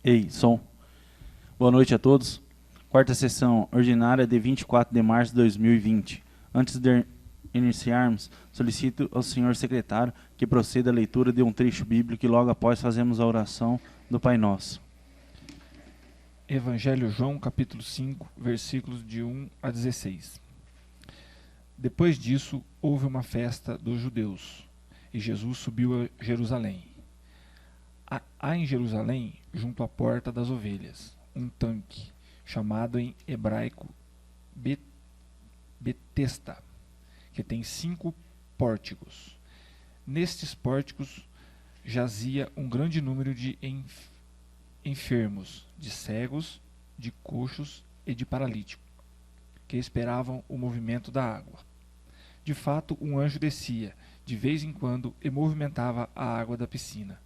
Ei, som. Boa noite a todos. Quarta sessão ordinária de 24 de março de 2020. Antes de iniciarmos, solicito ao senhor secretário que proceda a leitura de um trecho bíblico e logo após fazemos a oração do Pai Nosso. Evangelho João, capítulo 5, versículos de 1 a 16. Depois disso, houve uma festa dos judeus, e Jesus subiu a Jerusalém. Há em Jerusalém, junto à porta das ovelhas, um tanque, chamado em hebraico Betesda, que tem 5 pórticos. Nestes pórticos jazia um grande número de enfermos, de cegos, de coxos e de paralíticos, que esperavam o movimento da água. De fato, um anjo descia, de vez em quando, e movimentava a água da piscina.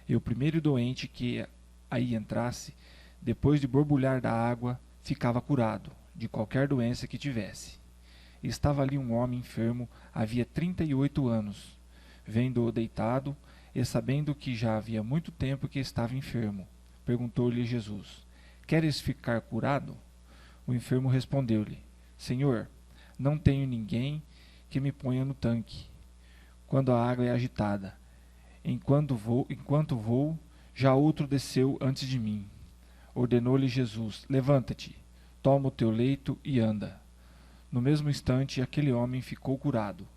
E o primeiro doente que aí entrasse, depois de borbulhar da água, ficava curado, de qualquer doença que tivesse. E estava ali um homem enfermo, havia 38 anos. Vendo-o deitado, e sabendo que já havia muito tempo que estava enfermo, perguntou-lhe Jesus: Queres ficar curado? O enfermo respondeu-lhe: Senhor, não tenho ninguém que me ponha no tanque, quando a água é agitada. Enquanto vou, já outro desceu antes de mim. Ordenou-lhe Jesus: Levanta-te, toma o teu leito e anda. No mesmo instante, aquele homem ficou curado,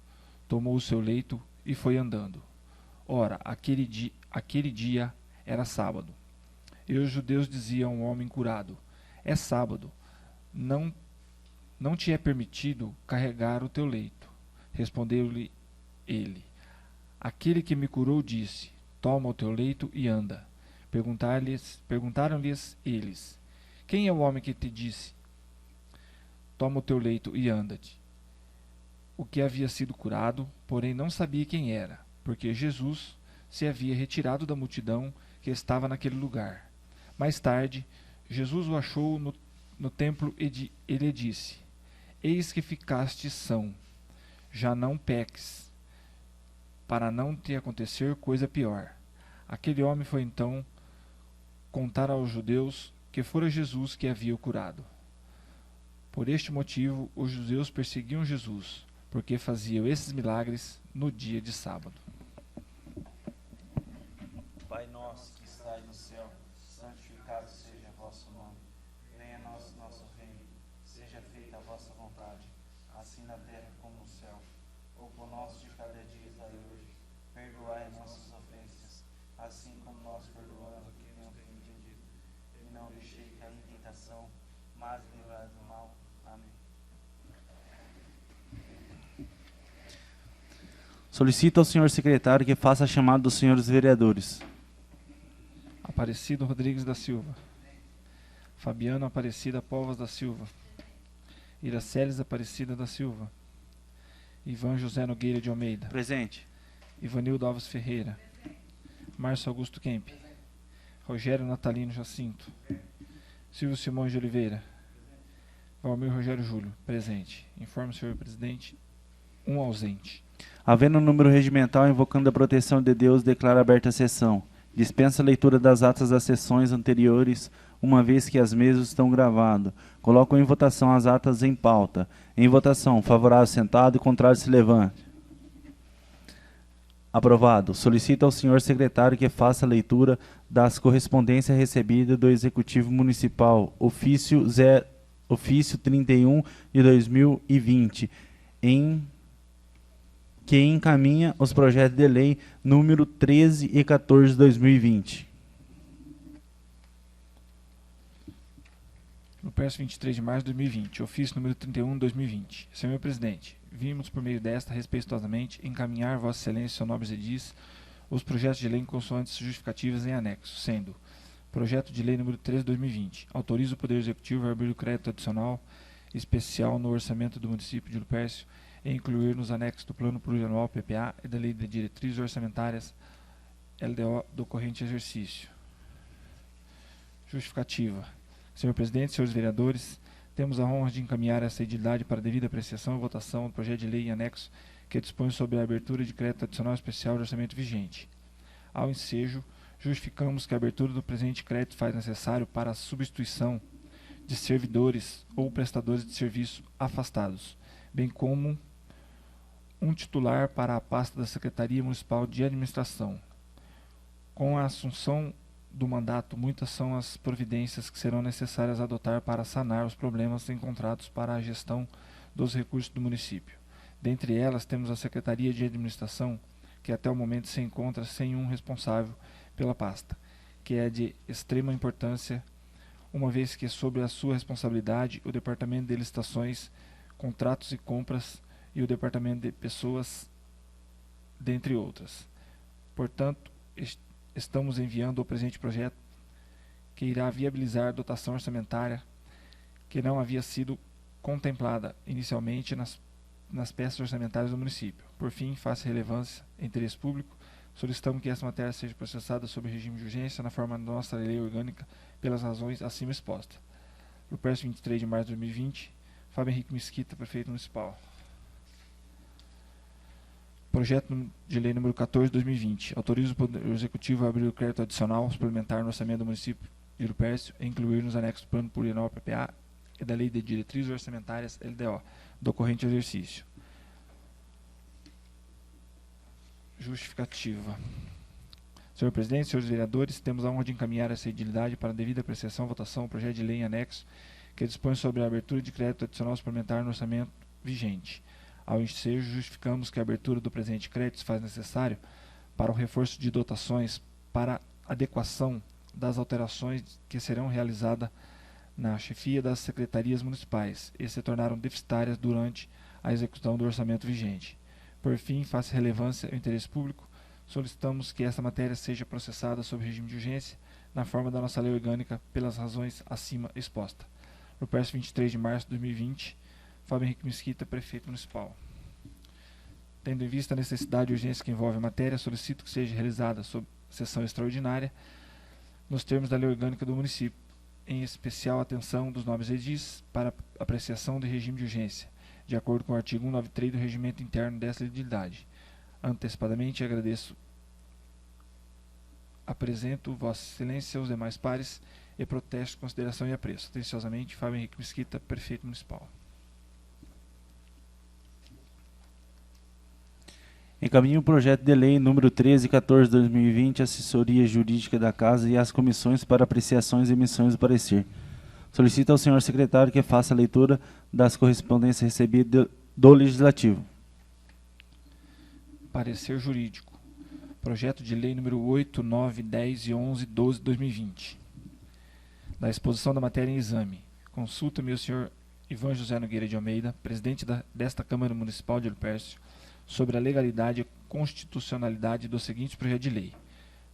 tomou o seu leito e foi andando. Ora, aquele dia era sábado. E os judeus diziam ao homem curado: É sábado, não te é permitido carregar o teu leito. Respondeu-lhe ele: Aquele que me curou disse: Toma o teu leito e anda. Perguntaram-lhes eles: Quem é o homem que te disse: Toma o teu leito e anda-te? O que havia sido curado, porém não sabia quem era, porque Jesus se havia retirado da multidão que estava naquele lugar. Mais tarde, Jesus o achou no templo e lhe disse: Eis que ficaste são, já não peques, para não te acontecer coisa pior. Aquele homem foi então contar aos judeus que fora Jesus que havia o curado. Por este motivo, os judeus perseguiam Jesus, porque faziam esses milagres no dia de sábado. Pai nosso que estais no céu, santificado seja o vosso nome. Venha a nós o nosso reino, seja feita a vossa vontade, assim na terra como no céu. O pão nosso de cada dia dai hoje. Perdoai nossas ofensas, assim como nós perdoamos a quem nos tem ofendido. E não deixei cair em tentação, mas livrai do mal. Amém. Solicito ao senhor secretário que faça a chamada dos senhores vereadores. Aparecido Rodrigues da Silva, Fabiano Aparecida Povas da Silva, Iraceles Aparecida da Silva, Ivan José Nogueira de Almeida, Presente. Ivanildo Alves Ferreira, Márcio Augusto Kemp, Rogério Natalino Jacinto, Silvio Simões de Oliveira, Valmir Rogério Júlio, presente. Informe o senhor presidente, um ausente. Havendo um número regimental invocando a proteção de Deus, declara aberta a sessão. Dispensa a leitura das atas das sessões anteriores, uma vez que as mesas estão gravadas. Coloco em votação as atas em pauta. Em votação, favorável sentado e contrário se levante. Aprovado. Solicito ao senhor secretário que faça a leitura das correspondências recebidas do Executivo Municipal, ofício 31 de 2020, que encaminha os projetos de lei número 13 e 14 de 2020. No PERS 23 de março de 2020, ofício número 31 de 2020. Senhor presidente, vimos por meio desta, respeitosamente, encaminhar Vossa Excelência, seus nobres edis, os projetos de lei em consoantes justificativas em anexo, sendo: projeto de lei número 13 de 2020, autoriza o Poder Executivo a abrir o crédito adicional especial no orçamento do município de Lupercio e incluir nos anexos do Plano Plurianual PPA e da Lei de Diretrizes Orçamentárias LDO do corrente exercício. Justificativa. Senhor presidente, senhores vereadores, temos a honra de encaminhar essa edilidade para devida apreciação e votação do projeto de lei em anexo que dispõe sobre a abertura de crédito adicional especial de orçamento vigente. Ao ensejo, justificamos que a abertura do presente crédito faz necessário para a substituição de servidores ou prestadores de serviço afastados, bem como um titular para a pasta da Secretaria Municipal de Administração. Com a assunção do mandato, muitas são as providências que serão necessárias adotar para sanar os problemas encontrados para a gestão dos recursos do município. Dentre elas, temos a Secretaria de Administração, que até o momento se encontra sem um responsável pela pasta, que é de extrema importância, uma vez que sob a sua responsabilidade o Departamento de Licitações, Contratos e Compras e o Departamento de Pessoas, dentre outras. Portanto, estamos enviando o presente projeto, que irá viabilizar a dotação orçamentária que não havia sido contemplada inicialmente nas peças orçamentárias do município. Por fim, face à relevância e interesse público, solicitamos que essa matéria seja processada sob regime de urgência na forma da nossa lei orgânica pelas razões acima expostas. Lupercio, 23 de março de 2020, Fábio Henrique Mesquita, Prefeito Municipal. Projeto de Lei número 14 de 2020. Autoriza o Poder Executivo a abrir o crédito adicional suplementar no orçamento do município de Lupercio e incluir nos anexos do Plano Plurianual PPA e da Lei de Diretrizes Orçamentárias LDO, do corrente exercício. Justificativa. Senhor Presidente, senhores vereadores, temos a honra de encaminhar essa edilidade para a devida apreciação e votação o projeto de lei em anexo que dispõe sobre a abertura de crédito adicional suplementar no orçamento vigente. Ao ensejo, justificamos que a abertura do presente crédito se faz necessário para o reforço de dotações para adequação das alterações que serão realizadas na chefia das secretarias municipais e se tornaram deficitárias durante a execução do orçamento vigente. Por fim, face à relevância e interesse público, solicitamos que esta matéria seja processada sob regime de urgência na forma da nossa lei orgânica pelas razões acima expostas. Lupercio, 23 de março de 2020, Fábio Henrique Mesquita, Prefeito Municipal. Tendo em vista a necessidade e urgência que envolve a matéria, solicito que seja realizada sob sessão extraordinária nos termos da lei orgânica do município, em especial atenção dos nobres edis para apreciação de regime de urgência, de acordo com o artigo 193 do regimento interno desta legislação. Antecipadamente apresento Vossa Excelência aos demais pares e protesto, consideração e apreço. Atenciosamente, Fábio Henrique Mesquita, Prefeito Municipal. Encaminho o projeto de lei número 1314 de 2020, assessoria jurídica da Casa e às comissões para apreciações e emissões do parecer. Solicito ao senhor secretário que faça a leitura das correspondências recebidas do Legislativo. Parecer jurídico. Projeto de lei número 8, 9, 10 e 11, 12 de 2020. Da exposição da matéria em exame. Consulta-me o senhor Ivan José Nogueira de Almeida, presidente desta Câmara Municipal de Lupercio, sobre a legalidade e constitucionalidade do seguinte projeto de lei.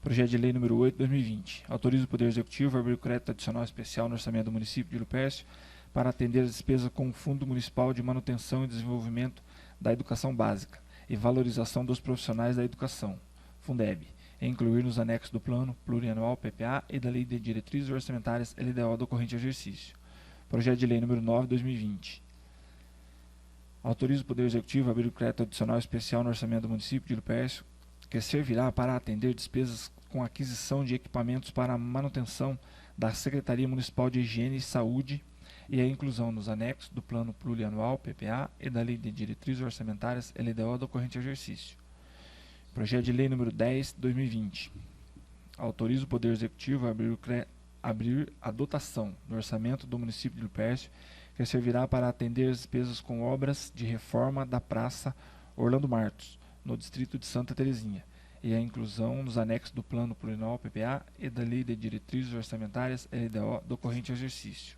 Projeto de lei número 8 de 2020. Autoriza o Poder Executivo a abrir o crédito adicional especial no orçamento do município de Lupercio para atender as despesas com o Fundo Municipal de Manutenção e Desenvolvimento da Educação Básica e Valorização dos Profissionais da Educação, Fundeb, e incluir nos anexos do Plano Plurianual PPA e da Lei de Diretrizes Orçamentárias LDO do corrente exercício. Projeto de lei número 9 de 2020. Autoriza o Poder Executivo a abrir o crédito adicional especial no orçamento do município de Lupercio, que servirá para atender despesas com aquisição de equipamentos para a manutenção da Secretaria Municipal de Higiene e Saúde e a inclusão nos anexos do Plano Plurianual PPA e da Lei de Diretrizes Orçamentárias LDO do corrente exercício. Projeto de lei número 10 de 2020. Autoriza o Poder Executivo a abrir a dotação no orçamento do município de Lupercio, que servirá para atender as despesas com obras de reforma da Praça Orlando Martos, no distrito de Santa Terezinha, e a inclusão nos anexos do Plano Plurianual PPA e da Lei de Diretrizes Orçamentárias LDO do corrente exercício.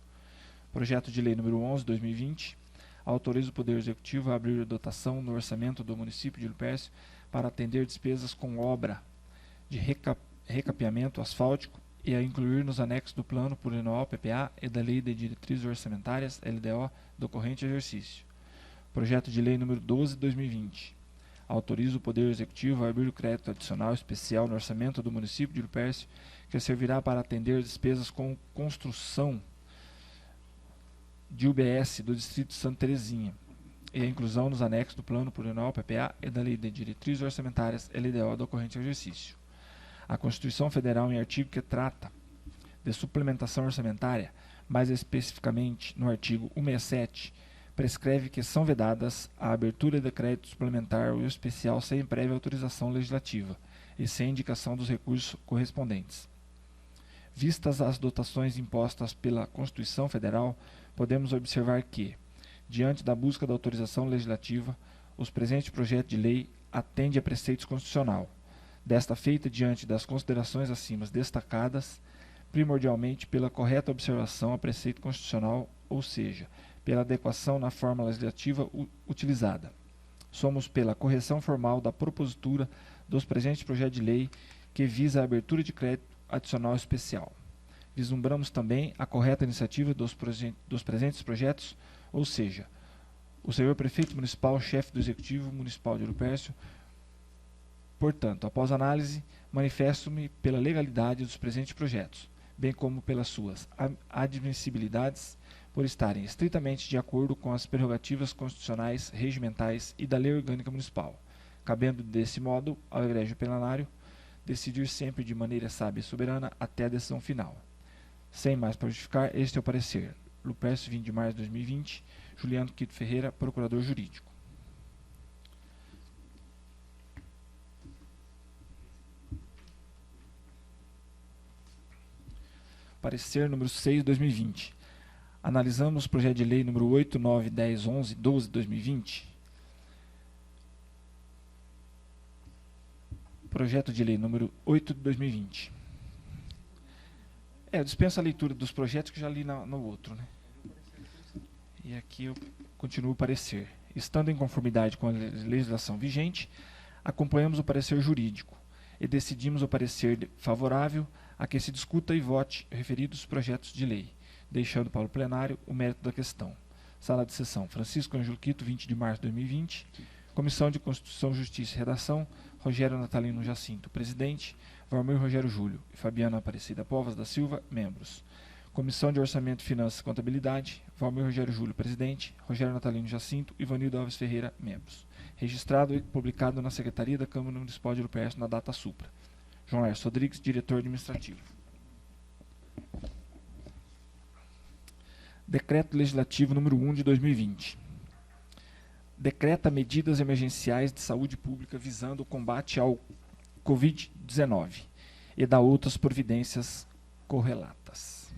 Projeto de lei número 11 de 2020. Autoriza o Poder Executivo a abrir a dotação no orçamento do município de Lupercio para atender despesas com obra de recapeamento asfáltico e a incluir nos anexos do Plano Plurianual PPA e da Lei de Diretrizes Orçamentárias LDO do corrente exercício. Projeto de lei número 12 de 2020. Autoriza o Poder Executivo a abrir o crédito adicional especial no orçamento do município de Lupercio, que servirá para atender despesas com construção de UBS do distrito de Santa Terezinha e a inclusão nos anexos do Plano Plurianual PPA e da Lei de Diretrizes Orçamentárias LDO do corrente exercício. A Constituição Federal, em artigo que trata de suplementação orçamentária, mais especificamente no artigo 167, prescreve que são vedadas a abertura de crédito suplementar ou especial sem prévia autorização legislativa e sem indicação dos recursos correspondentes. Vistas as dotações impostas pela Constituição Federal, podemos observar que, diante da busca da autorização legislativa, os presentes projetos de lei atendem a preceitos constitucional. Desta feita, diante das considerações acima destacadas, primordialmente pela correta observação a preceito constitucional, ou seja, pela adequação na forma legislativa utilizada. Somos pela correção formal da propositura dos presentes projetos de lei que visa a abertura de crédito adicional especial. Vislumbramos também a correta iniciativa dos presentes projetos, ou seja, o senhor prefeito municipal, chefe do Executivo Municipal de Ouro Pércio. Portanto, após análise, manifesto-me pela legalidade dos presentes projetos, bem como pelas suas admissibilidades, por estarem estritamente de acordo com as prerrogativas constitucionais, regimentais e da Lei Orgânica Municipal, cabendo desse modo ao egrégio plenário decidir sempre de maneira sábia e soberana até a decisão final. Sem mais para justificar, este é o parecer. Lupércio, 20 de março de 2020, Juliano Quito Ferreira, Procurador Jurídico. Parecer número 6 de 2020. Analisamos o projeto de lei número 8, 9, 10, 11, 12 de 2020. Projeto de lei número 8 de 2020. Eu dispenso a leitura dos projetos que já li no outro, né? E aqui eu continuo o parecer. Estando em conformidade com a legislação vigente, acompanhamos o parecer jurídico e decidimos o parecer favorável a que se discuta e vote referidos projetos de lei, deixando para o plenário o mérito da questão. Sala de sessão, Francisco Ângelo Quito, 20 de março de 2020. Comissão de Constituição, Justiça e Redação, Rogério Natalino Jacinto, presidente, Valmir Rogério Júlio e Fabiana Aparecida Povas da Silva, membros. Comissão de Orçamento, Finanças e Contabilidade, Valmir Rogério Júlio, presidente, Rogério Natalino Jacinto e Ivanildo Alves Ferreira, membros. Registrado e publicado na Secretaria da Câmara Municipal de Ouro Pércio na data supra. João Lércio Rodrigues, diretor administrativo. Decreto Legislativo número 1 de 2020. Decreta medidas emergenciais de saúde pública visando o combate ao Covid-19 e dá outras providências correlatas.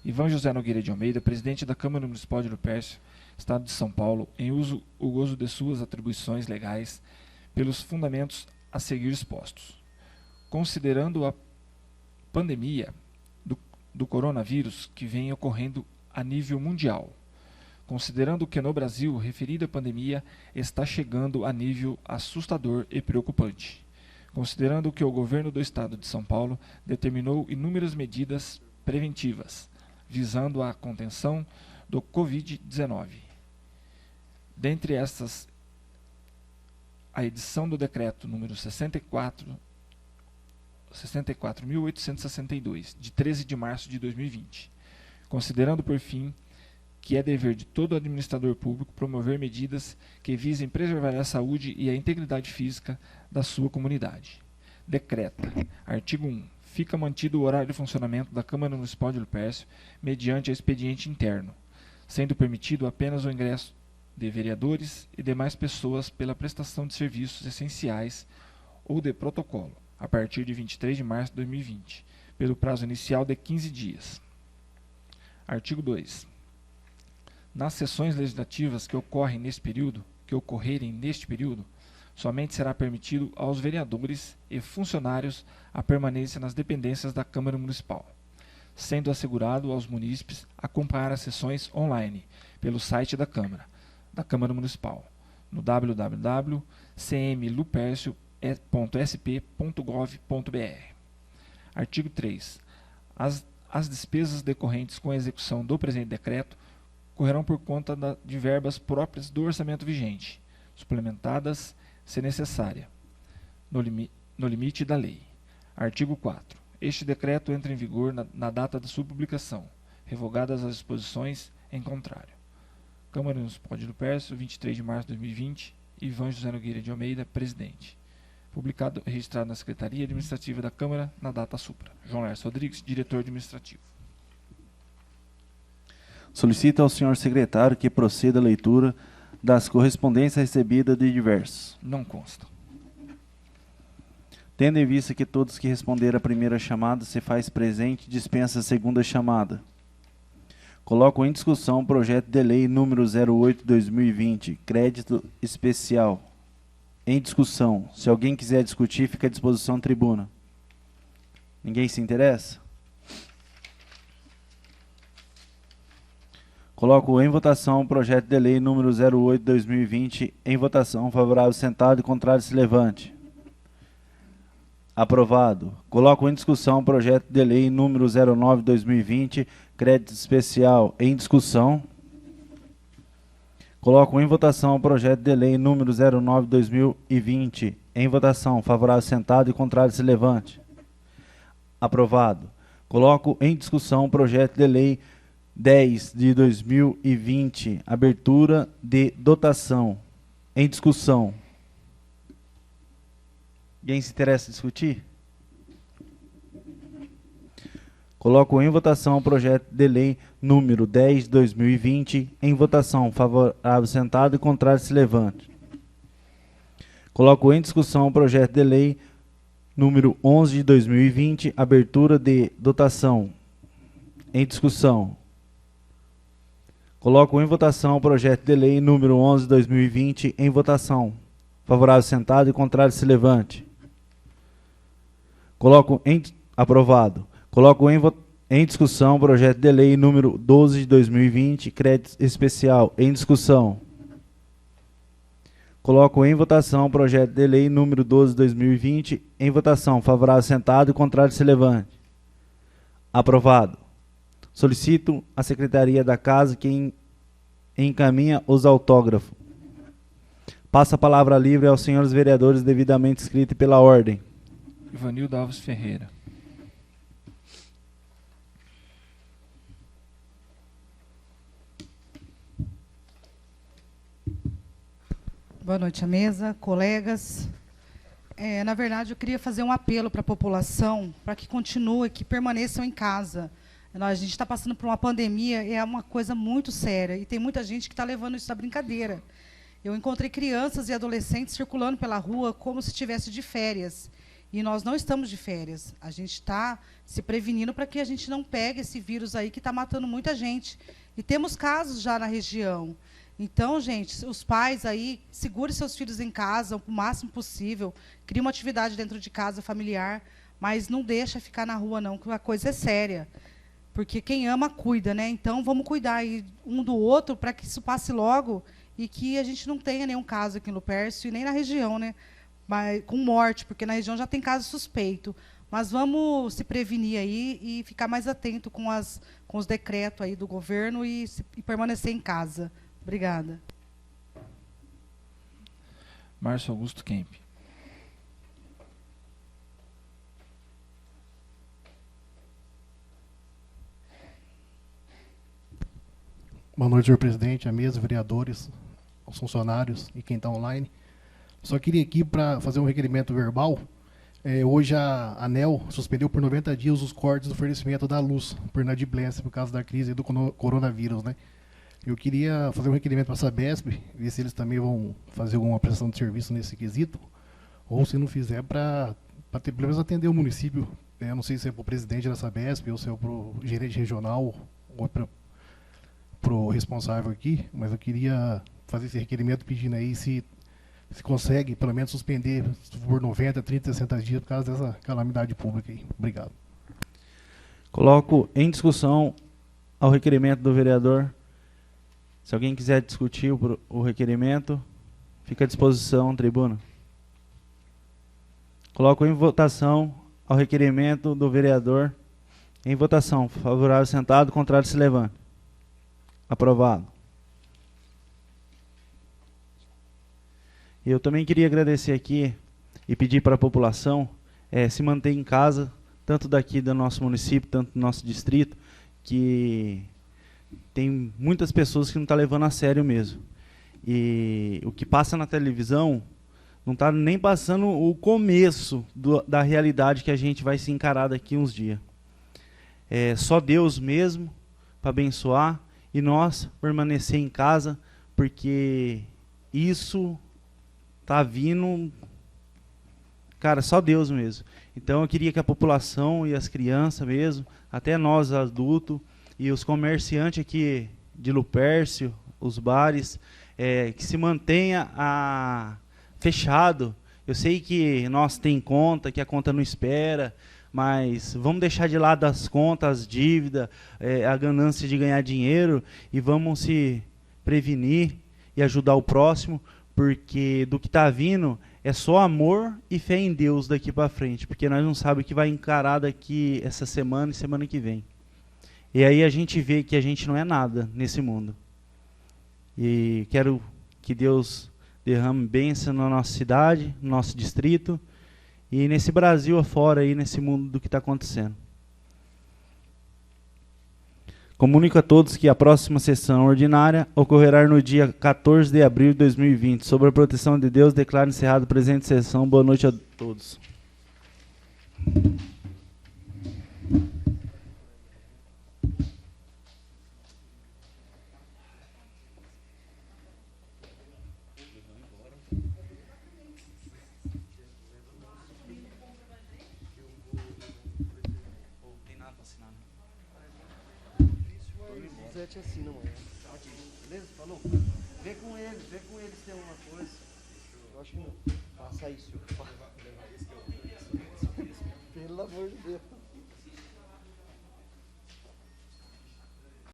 Ivan José Nogueira de Almeida, presidente da Câmara Municipal de Ouro Pércio, Estado de São Paulo, em uso o gozo de suas atribuições legais pelos fundamentos a seguir expostos. Considerando a pandemia do coronavírus que vem ocorrendo a nível mundial, considerando que no Brasil referida pandemia está chegando a nível assustador e preocupante, considerando que o governo do Estado de São Paulo determinou inúmeras medidas preventivas, visando a contenção do Covid-19. Dentre estas, a edição do decreto número 64.862, de 13 de março de 2020, considerando, por fim, que é dever de todo administrador público promover medidas que visem preservar a saúde e a integridade física da sua comunidade. Decreta, artigo 1, fica mantido o horário de funcionamento da Câmara Municipal de Ouro Pércio mediante expediente interno, sendo permitido apenas o ingresso de vereadores e demais pessoas pela prestação de serviços essenciais ou de protocolo, a partir de 23 de março de 2020, pelo prazo inicial de 15 dias. Artigo 2. Nas sessões legislativas que ocorrerem neste período, somente será permitido aos vereadores e funcionários a permanência nas dependências da Câmara Municipal, sendo assegurado aos munícipes acompanhar as sessões online pelo site da Câmara Municipal, no www.cmlupercio.sp.gov.br. Artigo 3. As despesas decorrentes com a execução do presente decreto correrão por conta de verbas próprias do orçamento vigente, suplementadas, se necessária, no limite da lei. Artigo 4. Este decreto entra em vigor na data da sua publicação, revogadas as disposições em contrário. Câmara Municipal de Ouro Pércio, 23 de março de 2020, Ivan José Nogueira de Almeida, presidente. Publicado e registrado na Secretaria Administrativa da Câmara na data supra. João Lércio Rodrigues, diretor administrativo. Solicita ao senhor secretário que proceda à leitura das correspondências recebidas de diversos. Não consta. Tendo em vista que todos que responderam à primeira chamada se faz presente, dispensa a segunda chamada. Coloco em discussão o projeto de lei número 08/2020, crédito especial. Em discussão. Se alguém quiser discutir, fica à disposição da tribuna. Ninguém se interessa? Coloco em votação o projeto de lei número 08/2020. Em votação. Favorável, sentado, e contrário, se levante. Aprovado. Coloco em discussão o projeto de lei número 09/2020, crédito especial. Em discussão. Coloco em votação o projeto de lei número 09/2020. Em votação. Favorável, sentado, e contrário, se levante. Aprovado. Coloco em discussão o projeto de lei 10/2020, abertura de dotação. Em discussão. Alguém se interessa em discutir? Coloco em votação o projeto de lei número 10/2020. Em votação. Favorável, sentado, e contrário, se levante. Coloco em discussão o projeto de lei número 11/2020. Abertura de dotação. Em discussão. Coloco em votação o projeto de lei número 11/2020. Em votação. Favorável, sentado, e contrário, se levante. Aprovado. Coloco em discussão o projeto de lei número 12/2020, crédito especial. Em discussão. Coloco em votação o projeto de lei número 12/2020. Em votação. Favorável, sentado, e contrário, se levante. Aprovado. Solicito à Secretaria da Casa que encaminha os autógrafos. Passo a palavra livre aos senhores vereadores devidamente inscritos pela ordem. Ivanildo Alves Ferreira. Boa noite à mesa, colegas. Na verdade, eu queria fazer um apelo para a população para que continue, que permaneçam em casa. A gente está passando por uma pandemia, é uma coisa muito séria, e tem muita gente que está levando isso à brincadeira. Eu encontrei crianças e adolescentes circulando pela rua como se estivesse de férias. E nós não estamos de férias. A gente está se prevenindo para que a gente não pegue esse vírus aí que está matando muita gente. E temos casos já na região. Então, gente, os pais aí, segurem seus filhos em casa o máximo possível, criem uma atividade dentro de casa familiar, mas não deixa ficar na rua, não, que a coisa é séria. Porque quem ama, cuida, né? Então, vamos cuidar aí um do outro para que isso passe logo e que a gente não tenha nenhum caso aqui no Pércio e nem na região, né? Mas, com morte, porque na região já tem caso suspeito. Mas vamos se prevenir aí e ficar mais atento com os decretos aí do governo e permanecer em casa. Obrigada. Márcio Augusto Kemp. Boa noite, senhor presidente, a mesa, vereadores, os funcionários e quem está online. Só queria aqui para fazer um requerimento verbal. Hoje a ANEEL suspendeu por 90 dias os cortes do fornecimento da luz por inadimplência por causa da crise do coronavírus, né? Eu queria fazer um requerimento para a Sabesp, ver se eles também vão fazer alguma prestação de serviço nesse quesito, ou se não fizer, para pelo menos atender o município. Eu não sei se é para o presidente da Sabesp, ou se é para o gerente regional, ou para o responsável aqui, mas eu queria fazer esse requerimento pedindo aí se consegue, pelo menos, suspender por 90, 30, 60 dias por causa dessa calamidade pública aí. Obrigado. Coloco em discussão ao requerimento do vereador. Se alguém quiser discutir o requerimento, fica à disposição, tribuna. Coloco em votação ao requerimento do vereador. Em votação. Favorável, sentado. Contrário, se levante. Aprovado. Eu também queria agradecer aqui e pedir para a população se manter em casa, tanto daqui do nosso município, tanto do nosso distrito, que tem muitas pessoas que não estão levando a sério mesmo. E o que passa na televisão Não está nem passando o começo da realidade que a gente vai se encarar daqui uns dias. É só Deus mesmo para abençoar e nós permanecer em casa, porque isso tá vindo, cara, só Deus mesmo. Então eu queria que a população e as crianças mesmo, até nós adultos e os comerciantes aqui de Lupércio, os bares, que se mantenha fechado. Eu sei que nós tem conta, que a conta não espera, mas vamos deixar de lado as contas, as dívidas, a ganância de ganhar dinheiro e vamos se prevenir e ajudar o próximo, porque do que está vindo é só amor e fé em Deus daqui para frente, porque nós não sabemos o que vai encarar daqui essa semana e semana que vem. E aí a gente vê que a gente não é nada nesse mundo. E quero que Deus derrame bênção na nossa cidade, no nosso distrito, e nesse Brasil afora, aí, nesse mundo do que está acontecendo. Comunico a todos que a próxima sessão ordinária ocorrerá no dia 14 de abril de 2020. Sobre a proteção de Deus, declaro encerrado a presente sessão. Boa noite a todos. Zé te assina amanhã. Beleza? Falou? Vê com eles se tem alguma coisa. Eu acho que não. Passa isso. Pelo amor de Deus.